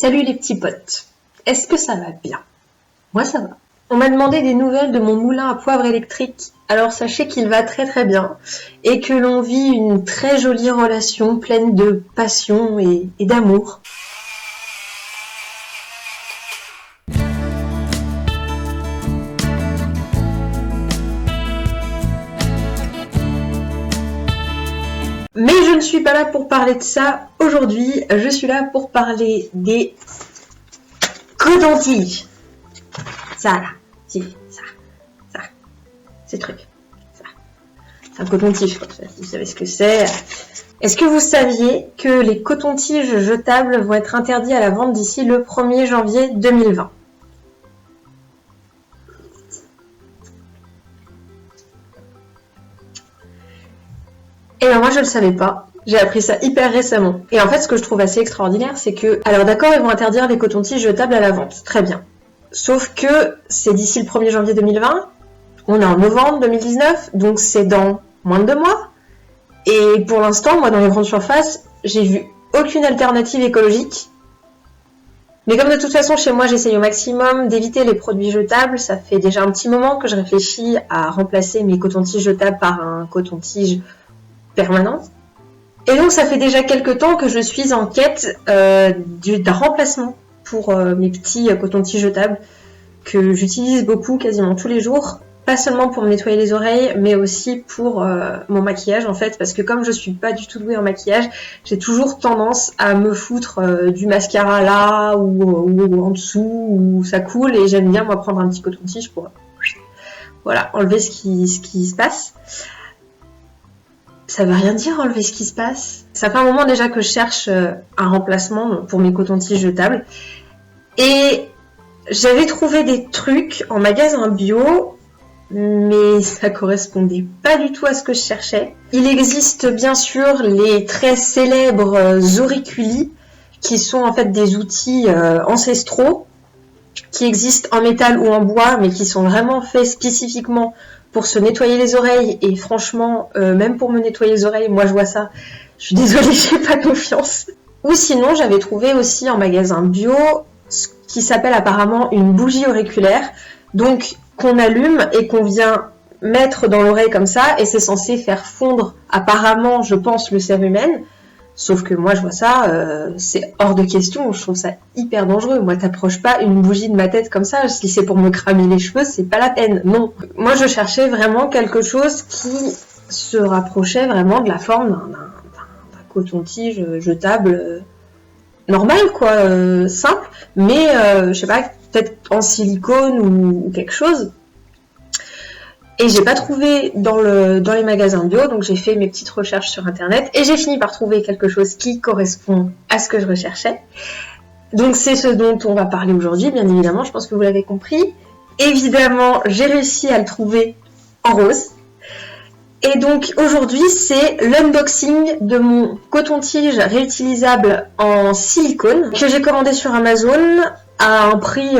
Salut les petits potes, est-ce que ça va bien? Moi ça va. On m'a demandé des nouvelles de mon moulin à poivre électrique, alors sachez qu'il va très très bien et que l'on vit une très jolie relation pleine de passion et d'amour. Mais je ne suis pas là pour parler de ça aujourd'hui, je suis là pour parler des cotons-tiges. Ça là, ça, ces trucs, ça. C'est un coton-tige, quoi. Vous savez ce que c'est. Est-ce que vous saviez que les cotons-tiges jetables vont être interdits à la vente d'ici le 1er janvier 2020 ? Et ben moi je le savais pas, j'ai appris ça hyper récemment. Et en fait ce que je trouve assez extraordinaire c'est que, alors d'accord ils vont interdire les cotons-tiges jetables à la vente, très bien. Sauf que c'est d'ici le 1er janvier 2020, on est en novembre 2019, donc c'est dans moins de 2 mois. Et pour l'instant, moi dans les grandes surfaces, j'ai vu aucune alternative écologique. Mais comme de toute façon chez moi j'essaye au maximum d'éviter les produits jetables, ça fait déjà un petit moment que je réfléchis à remplacer mes cotons-tiges jetables par un coton-tige permanent. Et donc ça fait déjà quelques temps que je suis en quête d'un remplacement pour mes petits cotons-tiges jetables que j'utilise beaucoup, quasiment tous les jours. Pas seulement pour me nettoyer les oreilles, mais aussi pour mon maquillage en fait, parce que comme je suis pas du tout douée en maquillage, j'ai toujours tendance à me foutre du mascara là ou en dessous où ça coule, et j'aime bien moi prendre un petit coton-tige pour voilà, enlever ce qui se passe. Ça veut rien dire enlever ce qui se passe. Ça fait un moment déjà que je cherche un remplacement pour mes cotons-tiges jetables. Et j'avais trouvé des trucs en magasin bio, mais ça correspondait pas du tout à ce que je cherchais. Il existe bien sûr les très célèbres auriculi, qui sont en fait des outils ancestraux, qui existent en métal ou en bois, mais qui sont vraiment faits spécifiquement pour se nettoyer les oreilles. Et franchement, même pour me nettoyer les oreilles, moi je vois ça, je suis désolée, j'ai pas confiance. Ou sinon, j'avais trouvé aussi en magasin bio ce qui s'appelle apparemment une bougie auriculaire, donc qu'on allume et qu'on vient mettre dans l'oreille comme ça, et c'est censé faire fondre apparemment, je pense, le cérumen. Sauf que moi je vois ça, c'est hors de question, je trouve ça hyper dangereux. Moi t'approches pas une bougie de ma tête comme ça, si c'est pour me cramer les cheveux, c'est pas la peine, non. Moi je cherchais vraiment quelque chose qui se rapprochait vraiment de la forme d'un coton-tige jetable normal quoi, simple, mais je sais pas, peut-être en silicone ou quelque chose. Et j'ai pas trouvé dans les magasins bio, donc j'ai fait mes petites recherches sur internet et j'ai fini par trouver quelque chose qui correspond à ce que je recherchais. Donc c'est ce dont on va parler aujourd'hui, bien évidemment, je pense que vous l'avez compris. Évidemment, j'ai réussi à le trouver en rose. Et donc aujourd'hui, c'est l'unboxing de mon coton-tige réutilisable en silicone que j'ai commandé sur Amazon à un prix...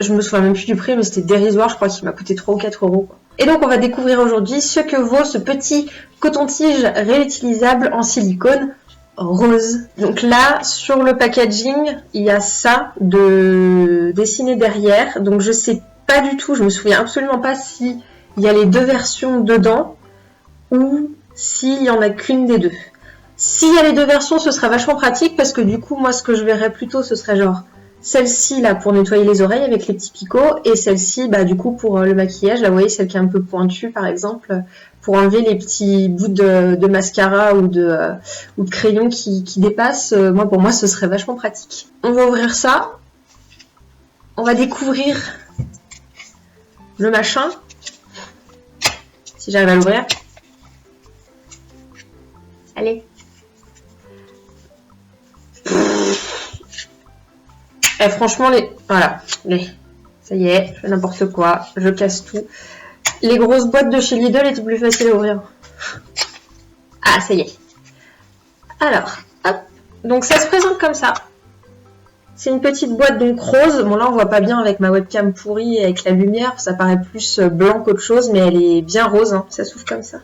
je me souviens même plus du prix, mais c'était dérisoire, je crois qu'il m'a coûté 3 ou 4 euros. Quoi. Et donc on va découvrir aujourd'hui ce que vaut ce petit coton-tige réutilisable en silicone rose. Donc là, sur le packaging, il y a ça de dessiné derrière. Donc je sais pas du tout, je me souviens absolument pas si il y a les deux versions dedans ou s'il y en a qu'une des deux. S'il y a les deux versions, ce serait vachement pratique parce que du coup, moi ce que je verrais plutôt, ce serait genre celle-ci là pour nettoyer les oreilles avec les petits picots, et celle-ci bah du coup pour le maquillage, là vous voyez celle qui est un peu pointue par exemple, pour enlever les petits bouts de mascara ou de crayon qui dépassent. Moi pour moi ce serait vachement pratique. On va ouvrir ça, on va découvrir le machin, si j'arrive à l'ouvrir. Allez. Et franchement, voilà, ça y est, je fais n'importe quoi, je casse tout. Les grosses boîtes de chez Lidl étaient plus faciles à ouvrir. Ah, ça y est. Alors, hop, donc ça se présente comme ça. C'est une petite boîte donc rose. Bon là, on voit pas bien avec ma webcam pourrie et avec la lumière, ça paraît plus blanc qu'autre chose, mais elle est bien rose, hein. Ça s'ouvre comme ça.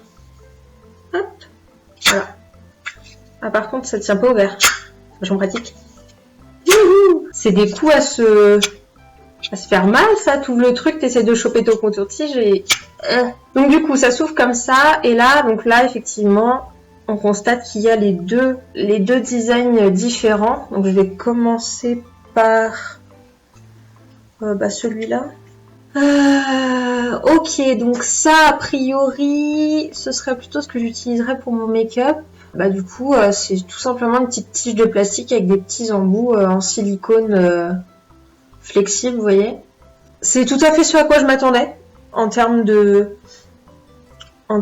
Hop, voilà. Ah, par contre, ça tient pas ouvert. C'est vachement pratique. c'est des coups à se faire mal, ça. Tout le truc, t'essaies de choper ton contour-tige et... Donc du coup, ça s'ouvre comme ça. Et là, effectivement, on constate qu'il y a les deux designs différents. Donc je vais commencer par celui-là. Ok, donc ça, a priori, ce serait plutôt ce que j'utiliserais pour mon make-up. Du coup, c'est tout simplement une petite tige de plastique avec des petits embouts en silicone flexible, vous voyez. C'est tout à fait ce à quoi je m'attendais en termes de... Je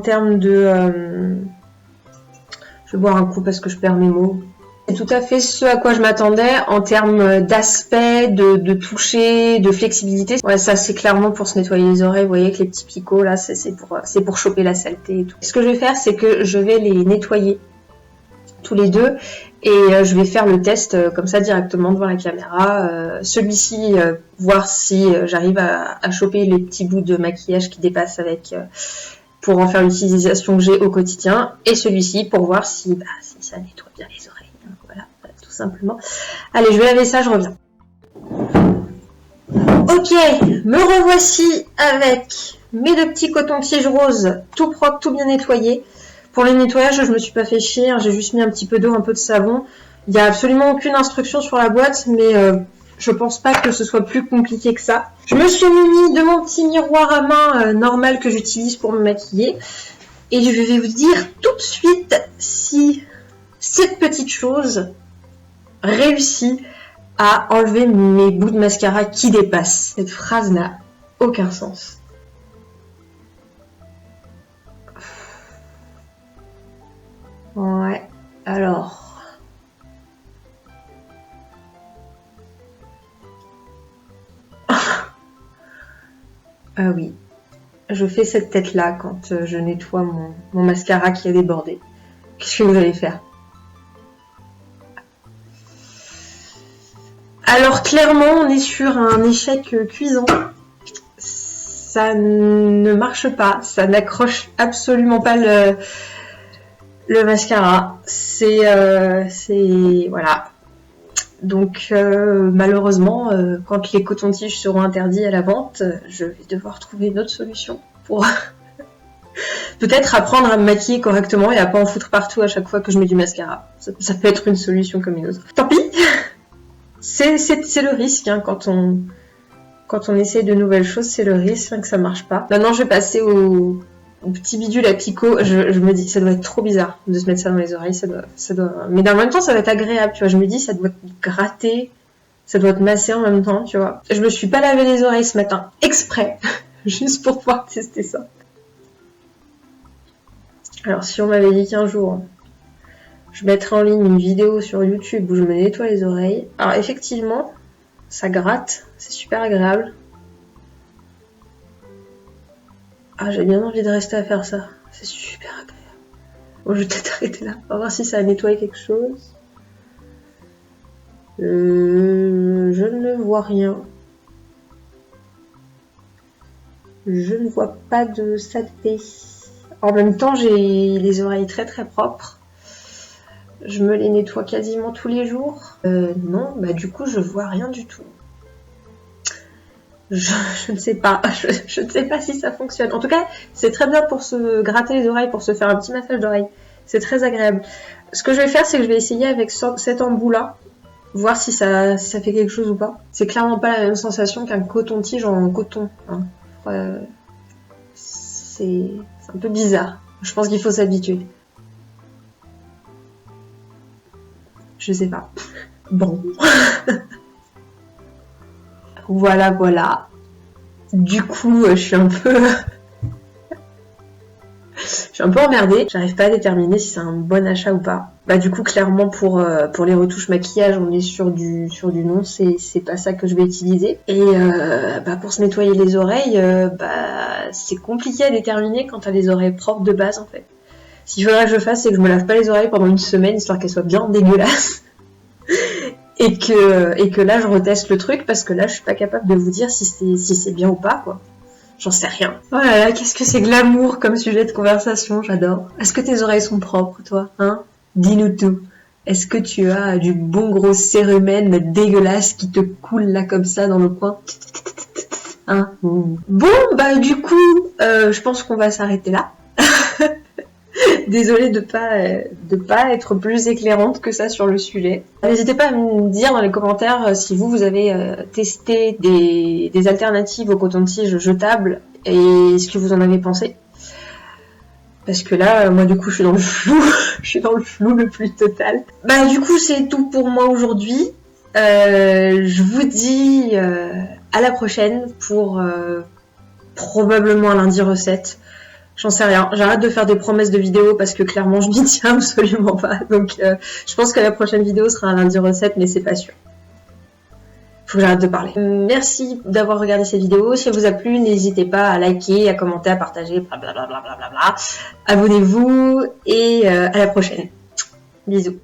vais boire un coup parce que je perds mes mots. C'est tout à fait ce à quoi je m'attendais en termes d'aspect, de toucher, de flexibilité. Ouais, ça c'est clairement pour se nettoyer les oreilles. Vous voyez que les petits picots là, c'est pour choper la saleté et tout. Ce que je vais faire, c'est que je vais les nettoyer tous les deux et je vais faire le test comme ça directement devant la caméra. Celui-ci, voir si j'arrive à choper les petits bouts de maquillage qui dépassent avec pour en faire l'utilisation que j'ai au quotidien, et celui-ci pour voir si ça nettoie bien les oreilles. Voilà, tout simplement. Allez, je vais laver ça, je reviens. Ok, me revoici avec mes deux petits cotons-tiges roses, tout propre, tout bien nettoyé. Pour le nettoyage, je me suis pas fait chier, hein, j'ai juste mis un petit peu d'eau, un peu de savon. Il n'y a absolument aucune instruction sur la boîte, mais je pense pas que ce soit plus compliqué que ça. Je me suis munie de mon petit miroir à main normal que j'utilise pour me maquiller. Et je vais vous dire tout de suite si cette petite chose réussit à enlever mes bouts de mascara qui dépassent. Cette phrase n'a aucun sens. Ouais, alors... Ah oui, je fais cette tête-là quand je nettoie mon mascara qui a débordé. Qu'est-ce que vous allez faire? Alors clairement, on est sur un échec cuisant. Ça ne marche pas, ça n'accroche absolument pas le mascara. C'est voilà. Donc malheureusement, quand les cotons-tiges seront interdits à la vente, je vais devoir trouver une autre solution pour peut-être apprendre à me maquiller correctement et à pas en foutre partout à chaque fois que je mets du mascara. Ça peut être une solution comme une autre. Tant pis. C'est le risque hein, quand on essaye de nouvelles choses, c'est le risque hein, que ça marche pas. Maintenant, je vais passer au petit bidule à picot. Je me dis, ça doit être trop bizarre de se mettre ça dans les oreilles. Ça doit... Mais en même temps, ça va être agréable, tu vois. Je me dis, ça doit te gratter, ça doit te masser en même temps, tu vois. Je me suis pas lavé les oreilles ce matin, exprès, juste pour pouvoir tester ça. Alors, si on m'avait dit qu'un jour, je mettrais en ligne une vidéo sur YouTube où je me nettoie les oreilles. Alors, effectivement, ça gratte, c'est super agréable. Ah, j'ai bien envie de rester à faire ça. C'est super agréable. Bon, je vais peut-être arrêter là. On va voir si ça a nettoyé quelque chose. Je ne vois rien. Je ne vois pas de saleté. En même temps, j'ai les oreilles très très propres. Je me les nettoie quasiment tous les jours. Non, du coup, je vois rien du tout. Je ne sais pas. Je ne sais pas si ça fonctionne. En tout cas, c'est très bien pour se gratter les oreilles, pour se faire un petit massage d'oreille. C'est très agréable. Ce que je vais faire, c'est que je vais essayer avec cet embout-là, voir si ça fait quelque chose ou pas. C'est clairement pas la même sensation qu'un coton-tige en coton. Hein. C'est un peu bizarre. Je pense qu'il faut s'habituer. Je sais pas. Bon. Voilà. Du coup, je suis un peu emmerdée. J'arrive pas à déterminer si c'est un bon achat ou pas. Du coup, clairement, pour les retouches maquillage, on est sur du non. C'est pas ça que je vais utiliser. Et pour se nettoyer les oreilles, c'est compliqué à déterminer quand t'as les oreilles propres de base, en fait. Ce qu'il faudrait que je fasse, c'est que je me lave pas les oreilles pendant une semaine, histoire qu'elles soient bien dégueulasses. Et que là, je reteste le truc, parce que là, je suis pas capable de vous dire si c'est bien ou pas, quoi. J'en sais rien. Oh là là, qu'est-ce que c'est glamour comme sujet de conversation, j'adore. Est-ce que tes oreilles sont propres, toi, hein? Dis-nous tout. Est-ce que tu as du bon gros cérumen dégueulasse qui te coule là comme ça dans le coin? Hein? Bon, bah du coup, je pense qu'on va s'arrêter là. Désolée de pas être plus éclairante que ça sur le sujet. N'hésitez pas à me dire dans les commentaires si vous avez testé des alternatives au coton-tige jetable et ce que vous en avez pensé. Parce que là, moi du coup, je suis dans le flou. Je suis dans le flou le plus total. Bah du coup, c'est tout pour moi aujourd'hui. Je vous dis à la prochaine pour probablement un lundi recette. J'en sais rien. J'arrête de faire des promesses de vidéos parce que clairement, je m'y tiens absolument pas. Donc, je pense que la prochaine vidéo sera un lundi recette, mais c'est pas sûr. Faut que j'arrête de parler. Merci d'avoir regardé cette vidéo. Si elle vous a plu, n'hésitez pas à liker, à commenter, à partager, blablabla. Abonnez-vous et à la prochaine. Bisous.